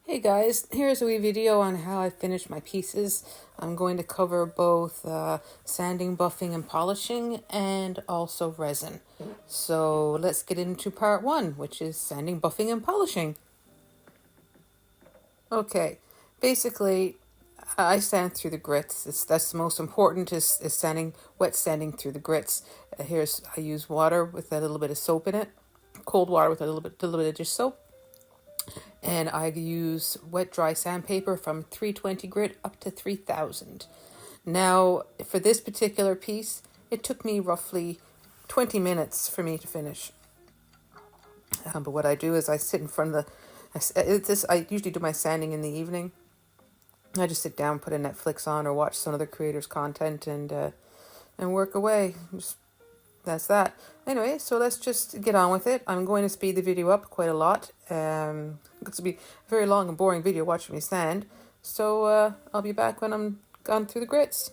Hey guys, here's a wee video on how I finish my pieces. I'm going to cover both sanding, buffing, and polishing, and also resin. So let's get into part one, which is sanding, buffing, and polishing. Okay, basically I sand through the grits. That's the most important is sanding, wet sanding through the grits. I use water with a little bit of soap in it, cold water with a little bit of dish soap. And I use wet dry sandpaper from 320 grit up to 3000. Now, for this particular piece, it took me roughly 20 minutes for me to finish. But what I do is I sit in front of I usually do my sanding in the evening. I just sit down, put a Netflix on, or watch some other creators' content and work away. That's that. Anyway, so let's just get on with it. I'm going to speed the video up quite a lot. It's going to be a very long and boring video watching me sand. So I'll be back when I'm gone through the grits.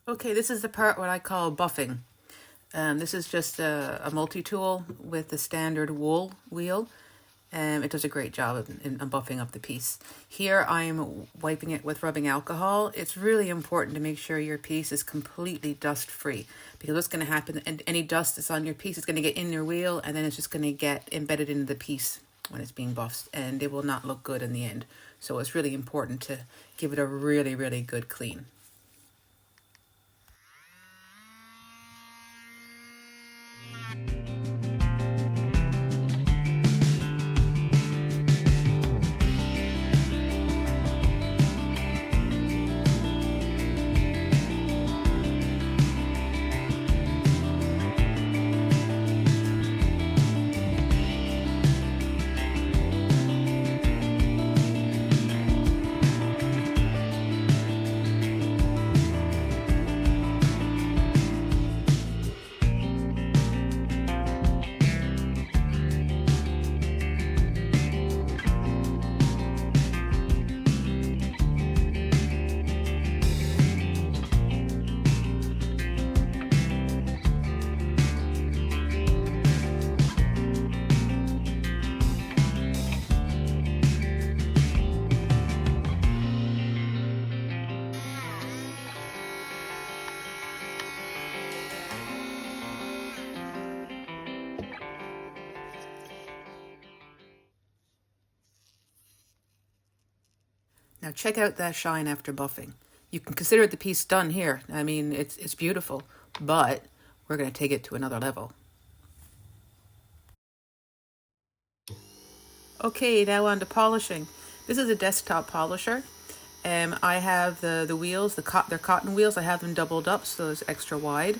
Okay, this is the part what I call buffing. This is just a multi-tool with the standard wool wheel. It does a great job in buffing up the piece. Here I'm wiping it with rubbing alcohol. It's really important to make sure your piece is completely dust-free, because what's going to happen, and any dust that's on your piece is going to get in your wheel, and then it's just going to get embedded into the piece when it's being buffed, and it will not look good in the end. So it's really important to give it a really, really good clean. Now check out that shine after buffing. You can consider the piece done here. I mean, it's beautiful, but we're going to take it to another level. Okay, now on to polishing. This is a desktop polisher. I have the wheels, they're cotton wheels. I have them doubled up so it's extra wide.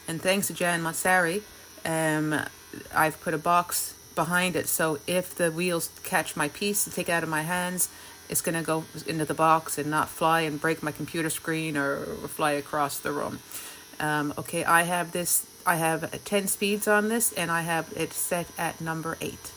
And thanks to Jan Matsari, I've put a box behind it, so if the wheels catch my piece and take it out of my hands, it's going to go into the box and not fly and break my computer screen or fly across the room. Okay, I have 10 speeds on this, and I have it set at number 8.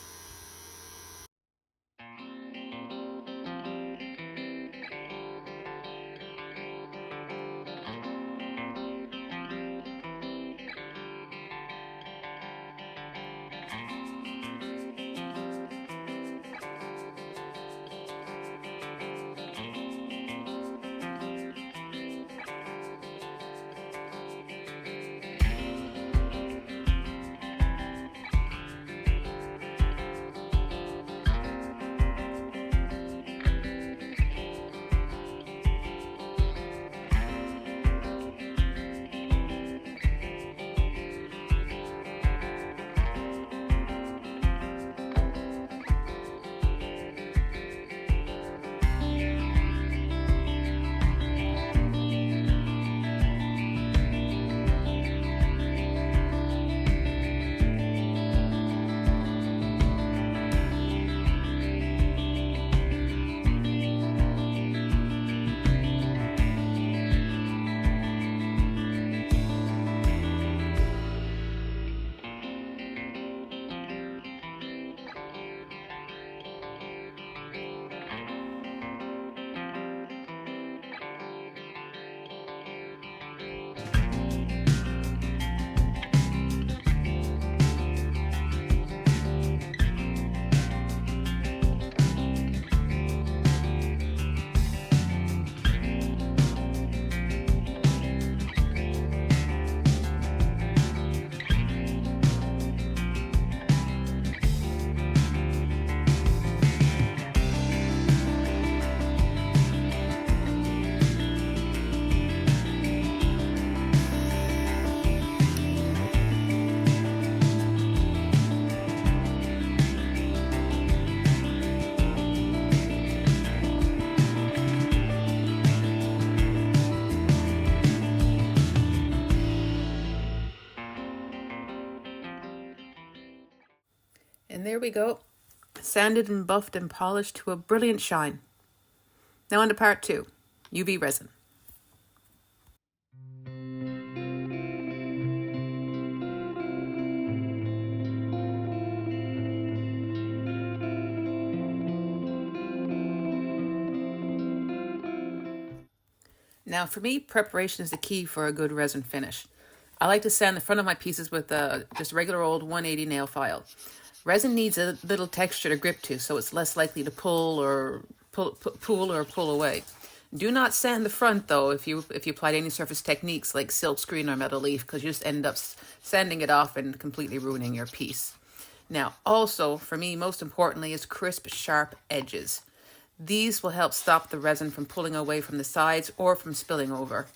And there we go, sanded and buffed and polished to a brilliant shine. Now on to part 2, UV resin. Now for me, preparation is the key for a good resin finish. I like to sand the front of my pieces with just regular old 180 nail file. Resin needs a little texture to grip to, so it's less likely to pull or pull away. Do not sand the front though if you applied any surface techniques like silk screen or metal leaf, because you just end up sanding it off and completely ruining your piece. Now also, for me, most importantly, is crisp, sharp edges. These will help stop the resin from pulling away from the sides or from spilling over.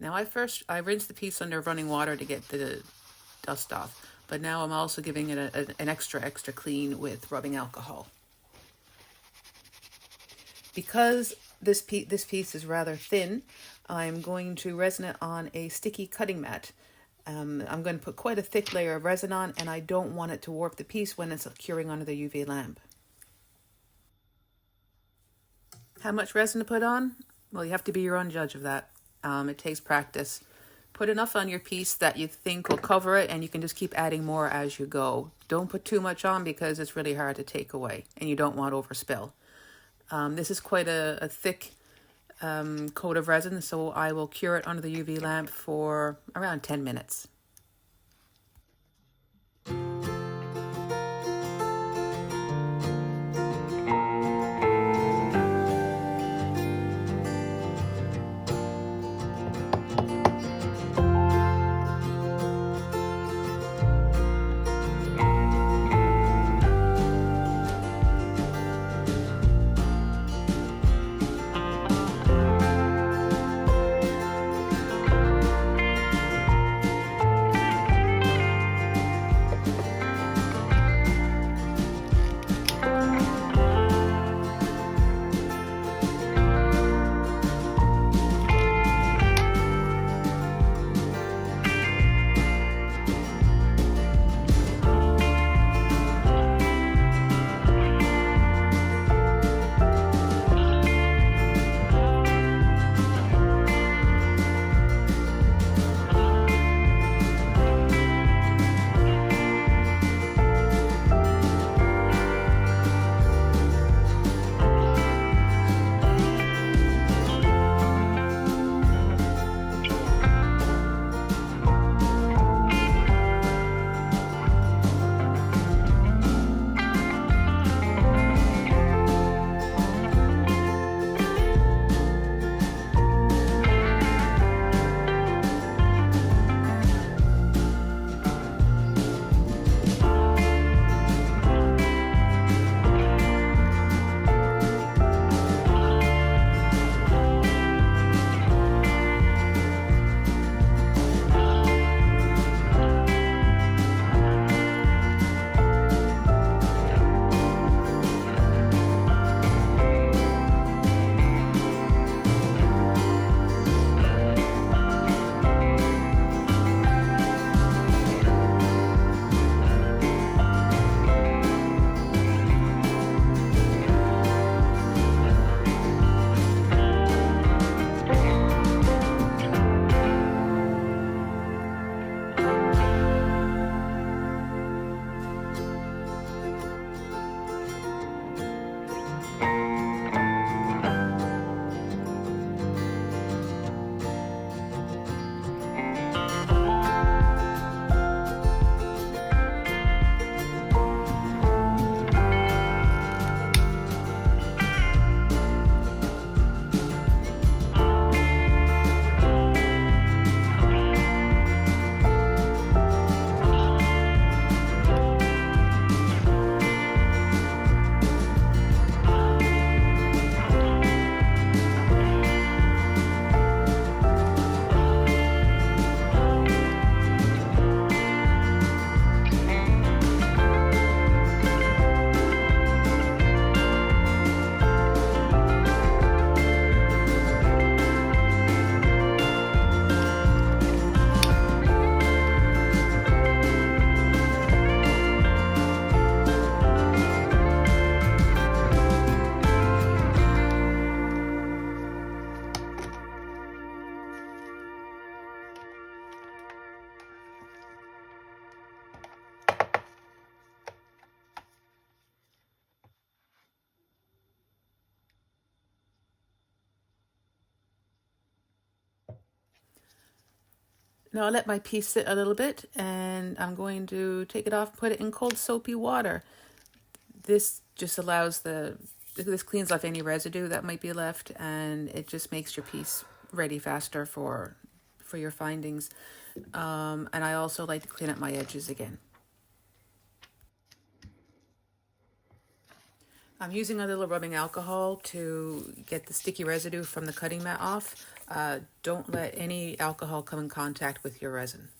Now I rinsed the piece under running water to get the dust off, but now I'm also giving it an extra clean with rubbing alcohol. Because this piece is rather thin, I'm going to resin it on a sticky cutting mat. I'm going to put quite a thick layer of resin on, and I don't want it to warp the piece when it's curing under the UV lamp. How much resin to put on? Well, you have to be your own judge of that. It takes practice. Put enough on your piece that you think will cover it, and you can just keep adding more as you go. Don't put too much on because it's really hard to take away, and you don't want overspill. This is quite a thick coat of resin, so I will cure it under the UV lamp for around 10 minutes. Now I'll let my piece sit a little bit, and I'm going to take it off, put it in cold soapy water. This just allows this cleans off any residue that might be left, and it just makes your piece ready faster for your findings. And I also like to clean up my edges again. I'm using a little rubbing alcohol to get the sticky residue from the cutting mat off. Don't let any alcohol come in contact with your resin.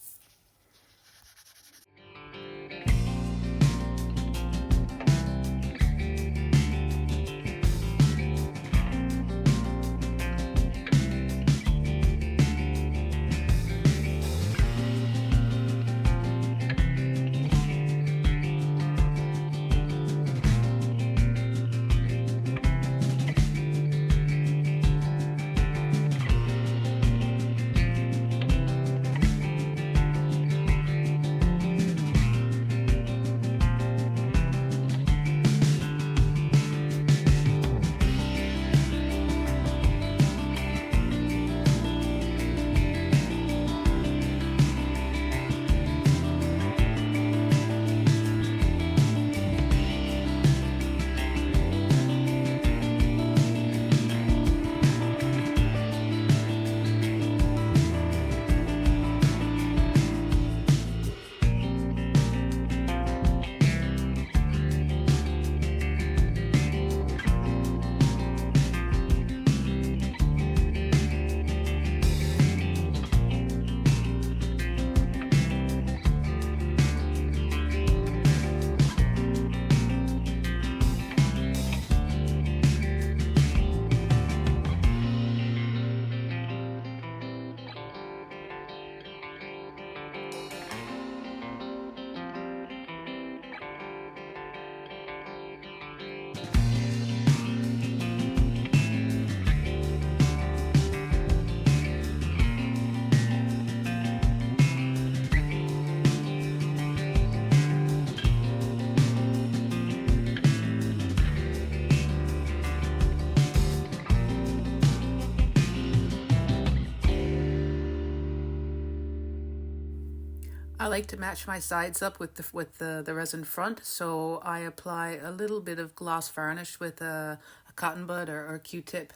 I like to match my sides up with the resin front, so I apply a little bit of gloss varnish with a cotton bud or a Q-tip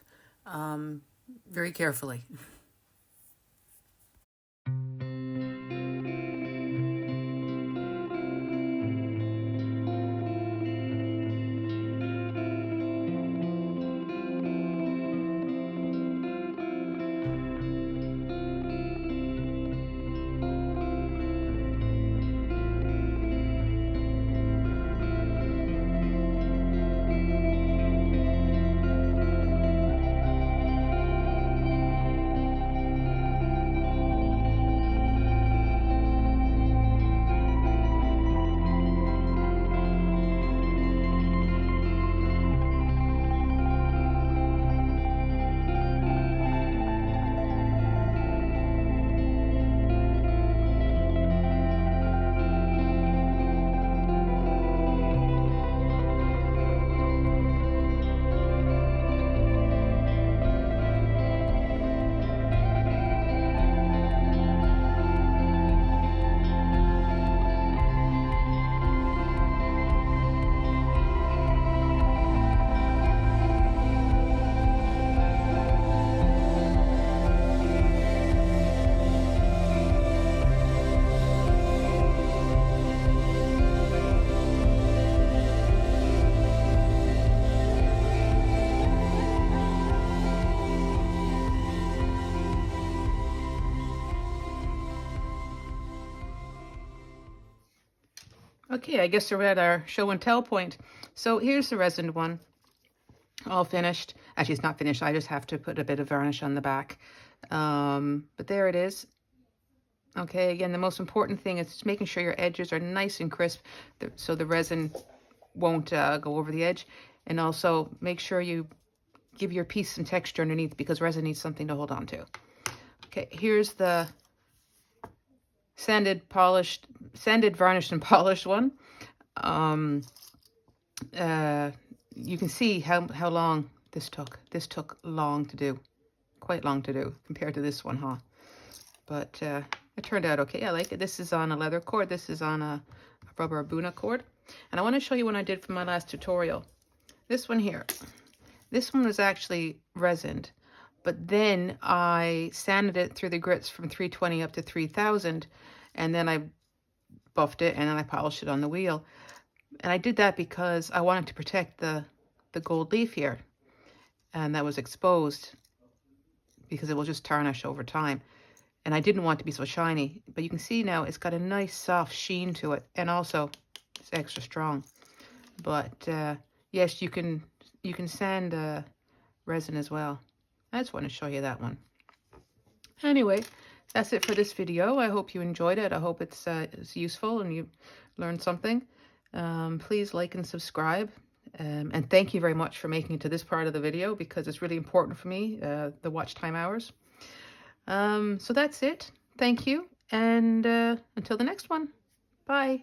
very carefully. Okay, I guess we're at our show and tell point. So here's the resin one, all finished. Actually, it's not finished. I just have to put a bit of varnish on the back. But there it is. Okay, again, the most important thing is just making sure your edges are nice and crisp so the resin won't go over the edge. And also make sure you give your piece some texture underneath because resin needs something to hold on to. Okay, here's the sanded, varnished, and polished one. You can see how long this took. This took long to do, quite long to do compared to this one, huh? But it turned out okay. I like it. This is on a leather cord. This is on a rubber Abuna cord. And I want to show you what I did for my last tutorial. This one here. This one was actually resined, but then I sanded it through the grits from 320 up to 3000, and then I buffed it, and then I polished it on the wheel. And I did that because I wanted to protect the gold leaf here, and that was exposed because it will just tarnish over time. And I didn't want it to be so shiny, but you can see now it's got a nice soft sheen to it, and also it's extra strong. But yes, you can sand resin as well. I just want to show you that one. Anyway, that's it for this video. I hope you enjoyed it. I hope it's useful and you learned something. Please like and subscribe. And thank you very much for making it to this part of the video because it's really important for me, the watch time hours. So that's it. Thank you. And until the next one. Bye.